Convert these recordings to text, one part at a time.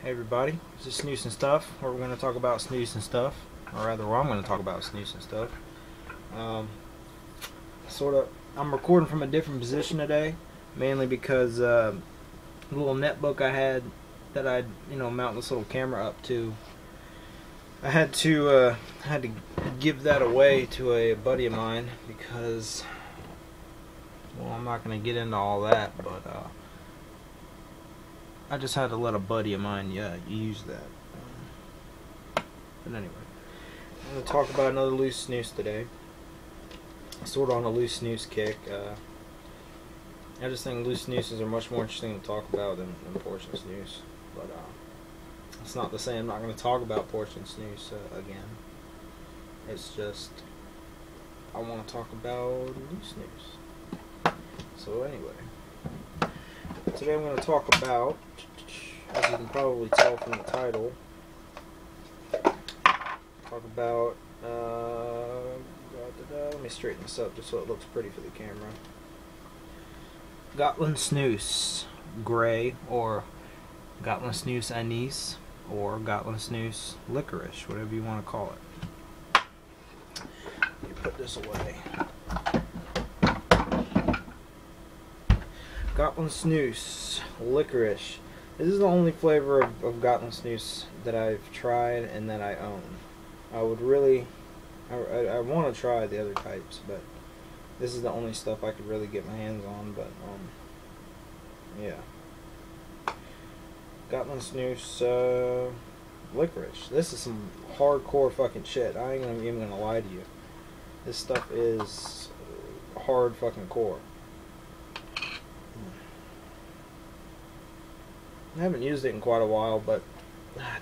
Hey everybody, this is Snus and Stuff, where we're going to talk about snus and stuff, or rather, where I'm going to talk about snus and stuff. I'm recording from a different position today, mainly because the little netbook I had that I'd mount this little camera up to, I had to give that away to a buddy of mine because, well, I'm not going to get into all that, but I just had to let a buddy of mine use that. But anyway, I'm going to talk about another loose snus today. Sort of on a loose snus kick. I just think loose snooses are much more interesting to talk about than portion snus. But it's not to say I'm not going to talk about portion snus again. It's just I want to talk about loose snus. So anyway. Today I'm going to talk about, as you can probably tell from the title, let me straighten this up just so it looks pretty for the camera. Gotlandssnus Gray, or Gotlandssnus Anise, or Gotlandssnus Licorice, whatever you want to call it. Let me put this away. Gotlandssnus Licorice. This is the only flavor of Gotlandssnus that I've tried and that I own. I would really, I want to try the other types, but this is the only stuff I could really get my hands on. But yeah, Gotlandssnus Licorice. This is some hardcore fucking shit. I ain't even gonna lie to you. This stuff is hard fucking core. I haven't used it in quite a while, but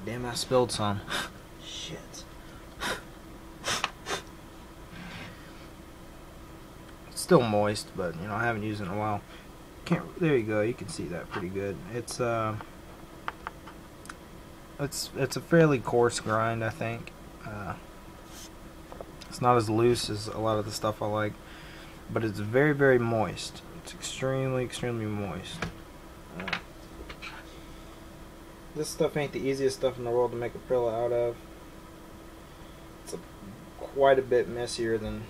damn, I spilled some. Shit. It's still moist, but I haven't used it in a while. There you go. You can see that pretty good. It's a fairly coarse grind, I think. It's not as loose as a lot of the stuff I like, but it's very, very moist. It's extremely, extremely moist. This stuff ain't the easiest stuff in the world to make a Prilla out of. It's quite a bit messier than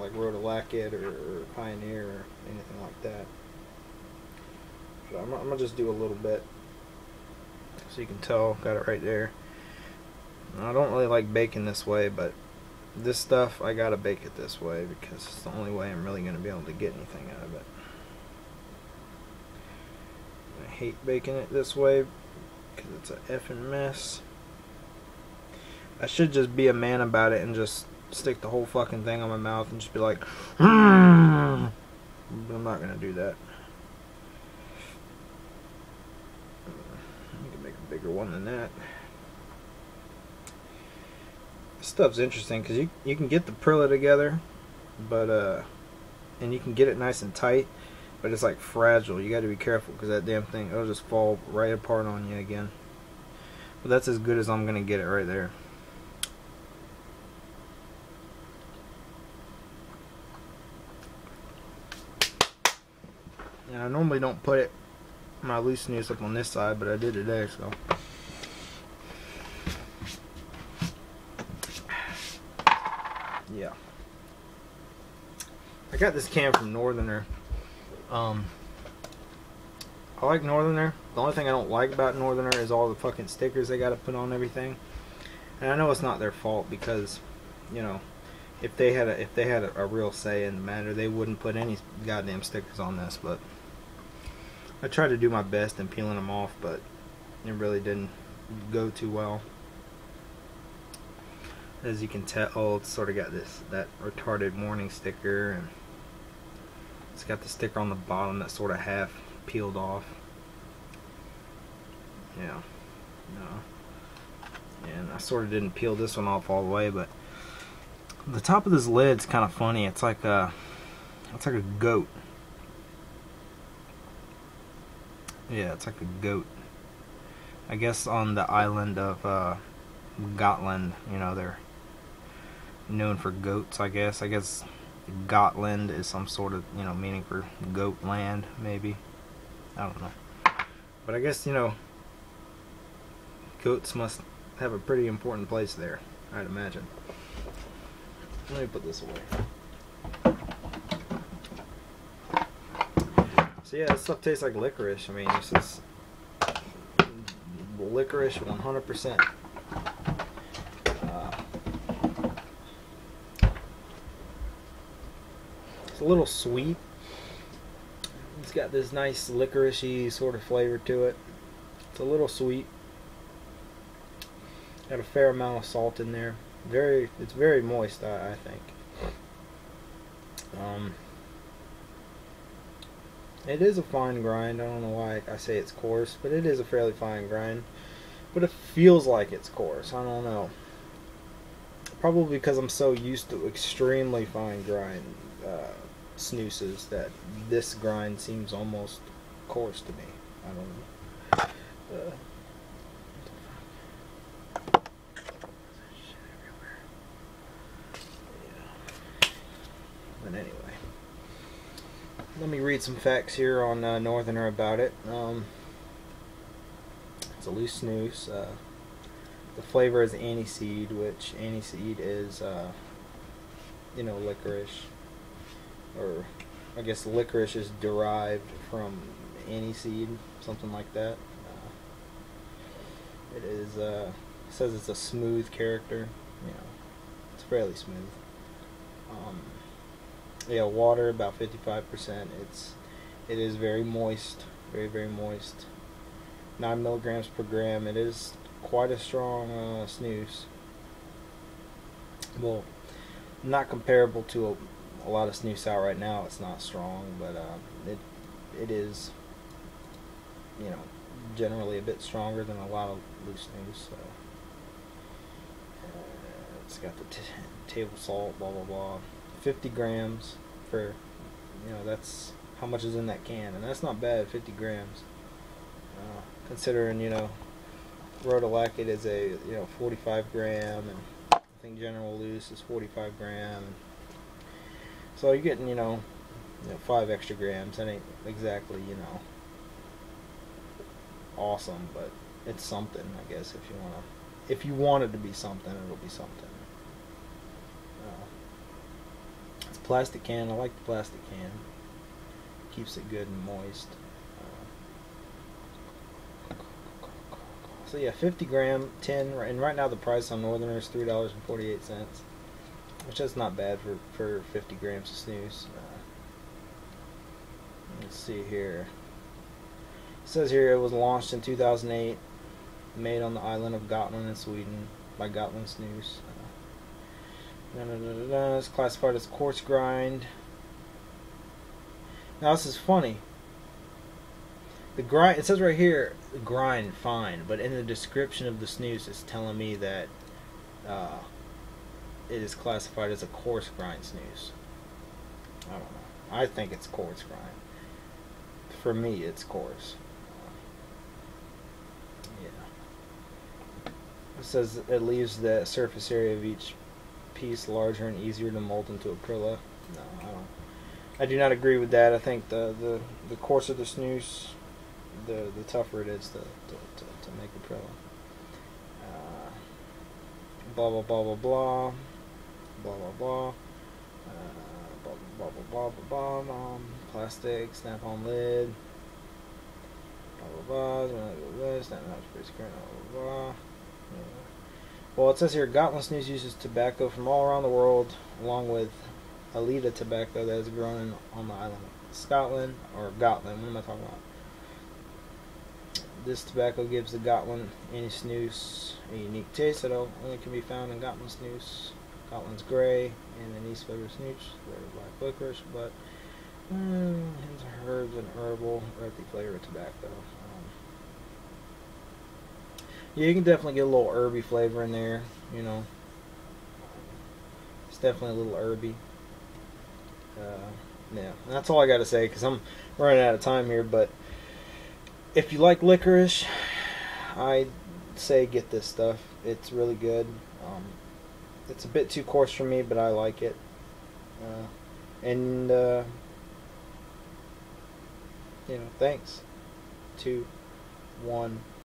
like Rhodolacid or Pioneer or anything like that. So I'm gonna just do a little bit so you can tell. Got it right there. I don't really like baking this way, but this stuff I gotta bake it this way because it's the only way I'm really gonna be able to get anything out of it. I hate baking it this way because it's an effing mess. I should just be a man about it and just stick the whole fucking thing on my mouth and just be like, but I'm not gonna do that. I can make a bigger one than that. This stuff's interesting because you can get the Prilla together, but and you can get it nice and tight. But it's like fragile. You got to be careful because that damn thing, it'll just fall right apart on you again. But that's as good as I'm gonna get it right there. And I normally don't put my loose snus up on this side, but I did today, so. Yeah. I got this can from Northerner. I like Northerner. The only thing I don't like about Northerner is all the fucking stickers they gotta put on everything. And I know it's not their fault because, if they had a real say in the matter, they wouldn't put any goddamn stickers on this. But I tried to do my best in peeling them off, but it really didn't go too well. As you can tell, it's sort of got that retarded warning sticker, and it's got the sticker on the bottom that's sort of half peeled off. Yeah. No. And I sort of didn't peel this one off all the way, but the top of this lid's kind of funny. It's like a goat. Yeah, it's like a goat. I guess on the island of Gotland, they're known for goats, I guess. Gotland is some sort of, meaning for goat land, maybe. I don't know. But I guess, Goats must have a pretty important place there, I'd imagine. Let me put this away. So yeah, this stuff tastes like licorice. I mean, this is licorice 100%. It's a little sweet. It's got this nice licoricey sort of flavor to it. It's a little sweet. Got a fair amount of salt in there. It's very moist, I think. It is a fine grind. I don't know why I say it's coarse, but it is a fairly fine grind. But it feels like it's coarse. I don't know. Probably because I'm so used to extremely fine grind snoozes that this grind seems almost coarse to me. I don't know. But anyway, let me read some facts here on Northerner about it. It's a loose snus. The flavor is aniseed, which aniseed is, you know, licorice. Or I guess licorice is derived from aniseed, something like that. It is. It says it's a smooth character. You know, it's fairly smooth. Yeah, water about 55%. It is very moist, very moist. 9 milligrams per gram. It is quite a strong snus. Well, not comparable to a lot of snus out right now. It's not strong, but it is, you know, generally a bit stronger than a lot of loose snus. So it's got the table salt, blah blah blah. 50 grams for, you know, that's how much is in that can, and that's not bad. 50 grams, considering, you know, Rhodolactate is a, you know, 45 gram, and I think General Loose is 45 gram. So you're getting, you know, 5 extra grams. That ain't exactly, you know, awesome, but it's something, I guess. If you want it to be something, it'll be something. It's a plastic can. I like the plastic can. Keeps it good and moist. So yeah, 50 gram tin, and right now the price on Northerner is $3.48, which is not bad for 50 grams of snus. Let's see here. It says here it was launched in 2008, made on the island of Gotland in Sweden by Gotlandssnus. It's classified as coarse grind. Now this is funny. The grind, it says right here, grind fine, but in the description of the snus, it's telling me that it is classified as a coarse grind snus. I don't know. I think it's coarse grind. For me, it's coarse. Yeah. It says it leaves the surface area of each piece larger and easier to mold into Aprilla. No, I do not agree with that. I think the coarser the snus, the tougher it is to make Aprilla. Blah blah blah blah blah blah blah blah blah blah blah blah blah. Plastic, snap-on lid. Blah blah blah. Snap-on pretty screen. Blah blah blah. Well, it says here Gotlandssnus uses tobacco from all around the world, along with Alida tobacco that is grown on the island of Scotland, or Gotland. What am I talking about? This tobacco gives the Gotland any snus a unique taste that only can be found in Gotlandssnus. Gotland's gray and an East flavor snus, black licorice, but hints of herbs and herbal, earthy flavor of tobacco. Yeah, you can definitely get a little herby flavor in there, you know. It's definitely a little herby. Yeah, and that's all I got to say because I'm running out of time here. But if you like licorice, I'd say get this stuff. It's really good. It's a bit too coarse for me, but I like it. And you know, thanks. 2, 1.